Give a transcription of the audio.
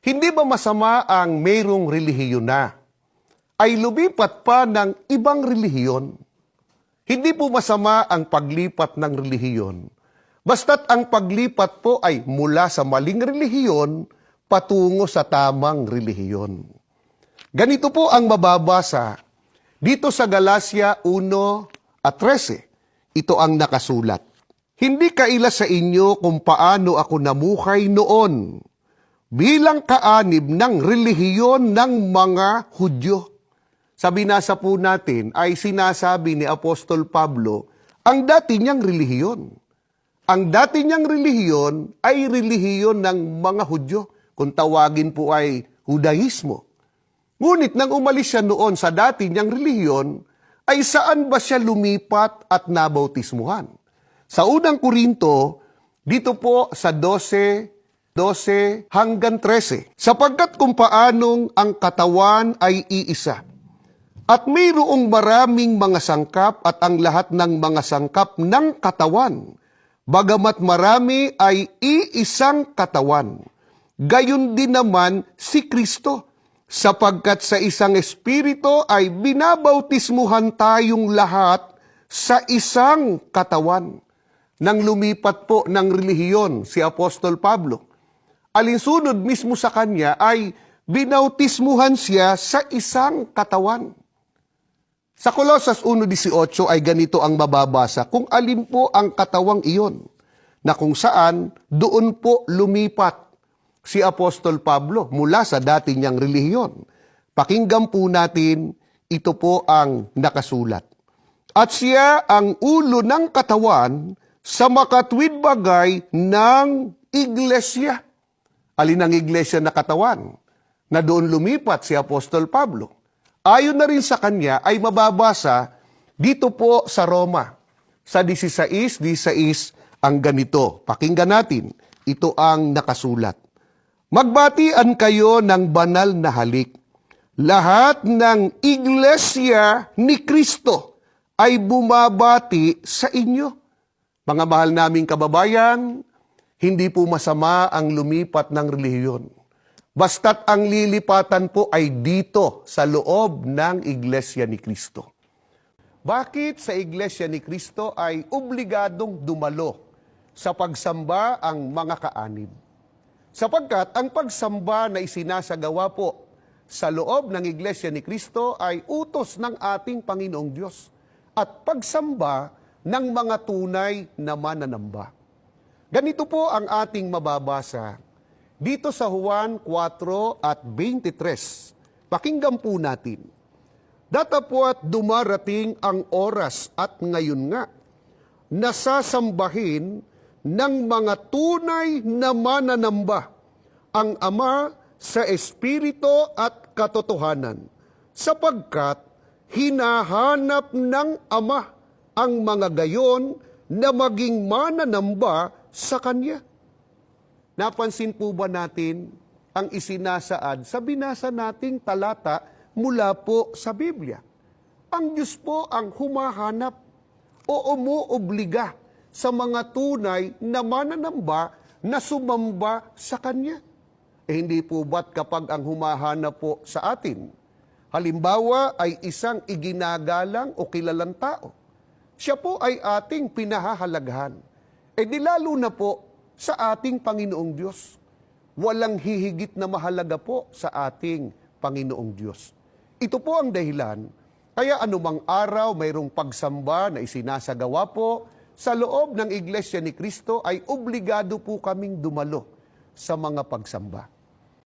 Hindi ba masama ang mayroong relihiyon na ay lumipat pa ng ibang relihiyon? Hindi po masama ang paglipat ng relihiyon. Basta't ang paglipat po ay mula sa maling relihiyon patungo sa tamang relihiyon. Ganito po ang mababasa dito sa Galacia 1:13. Ito ang nakasulat. Hindi kaila sa inyo kung paano ako namuhay noon bilang kaanib ng relihiyon ng mga Hudyo. Sa binasa po natin ay sinasabi ni Apostol Pablo ang dati niyang relihiyon. Ang dati niyang relihiyon ay relihiyon ng mga Hudyo, kung tawagin po ay Judaismo. Ngunit nang umalis siya noon sa dati niyang relihiyon, ay saan ba siya lumipat at nabautismuhan? Sa unang Korinto, dito po sa 12 hanggang 13, sapagkat kung paanong ang katawan ay iisa, at mayroong maraming mga sangkap at ang lahat ng mga sangkap ng katawan, bagamat marami ay iisang katawan. Gayon din naman si Kristo, sapagkat sa isang espiritu ay binabautismuhan tayong lahat sa isang katawan. Nang lumipat po ng relihiyon si Apostol Pablo, alinsunod mismo sa kanya ay binautismuhan siya sa isang katawan. Sa Colosas 1:18 ay ganito ang mababasa, kung alin po ang katawang iyon, na kung saan doon po lumipat si Apostol Pablo mula sa dati niyang relihiyon. Pakinggan po natin, ito po ang nakasulat. At siya ang ulo ng katawan sa makatwid bagay ng iglesia. Alin ang iglesia na katawan? Na doon lumipat si Apostol Pablo. Ayon na rin sa kanya ay mababasa dito po sa Roma. Sa 16 ang ganito. Pakinggan natin. Ito ang nakasulat. Magbatian kayo ng banal na halik. Lahat ng iglesia ni Kristo ay bumabati sa inyo. Mga mahal naming kababayan, hindi po masama ang lumipat ng relihiyon. Basta't ang lilipatan po ay dito sa loob ng Iglesia ni Kristo. Bakit sa Iglesia ni Kristo ay obligadong dumalo sa pagsamba ang mga kaanib? Sapagkat ang pagsamba na isinasagawa po sa loob ng Iglesia ni Kristo ay utos ng ating Panginoong Diyos at pagsamba ng mga tunay na mananamba. Ganito po ang ating mababasa dito sa Juan 4:23. Pakinggan po natin. Datapwat dumarating ang oras at ngayon nga, nasasambahin ng mga tunay na mananamba ang Ama sa Espiritu at katotohanan, sapagkat hinahanap ng Ama ang mga gayon na maging mananamba sa Kanya. Napansin po ba natin ang isinasaad sa binasa nating talata mula po sa Biblia? Ang Diyos po ang humahanap o umuobliga sa mga tunay na mananamba na sumamba sa Kanya. Hindi po ba't kapag ang humahanap po sa atin, halimbawa ay isang iginagalang o kilalang tao, siya po ay ating pinahahalagahan. Di lalo na po sa ating Panginoong Diyos. Walang hihigit na mahalaga po sa ating Panginoong Diyos. Ito po ang dahilan, kaya anumang araw mayroong pagsamba na isinasagawa po sa loob ng Iglesia ni Kristo ay obligado po kaming dumalo sa mga pagsamba.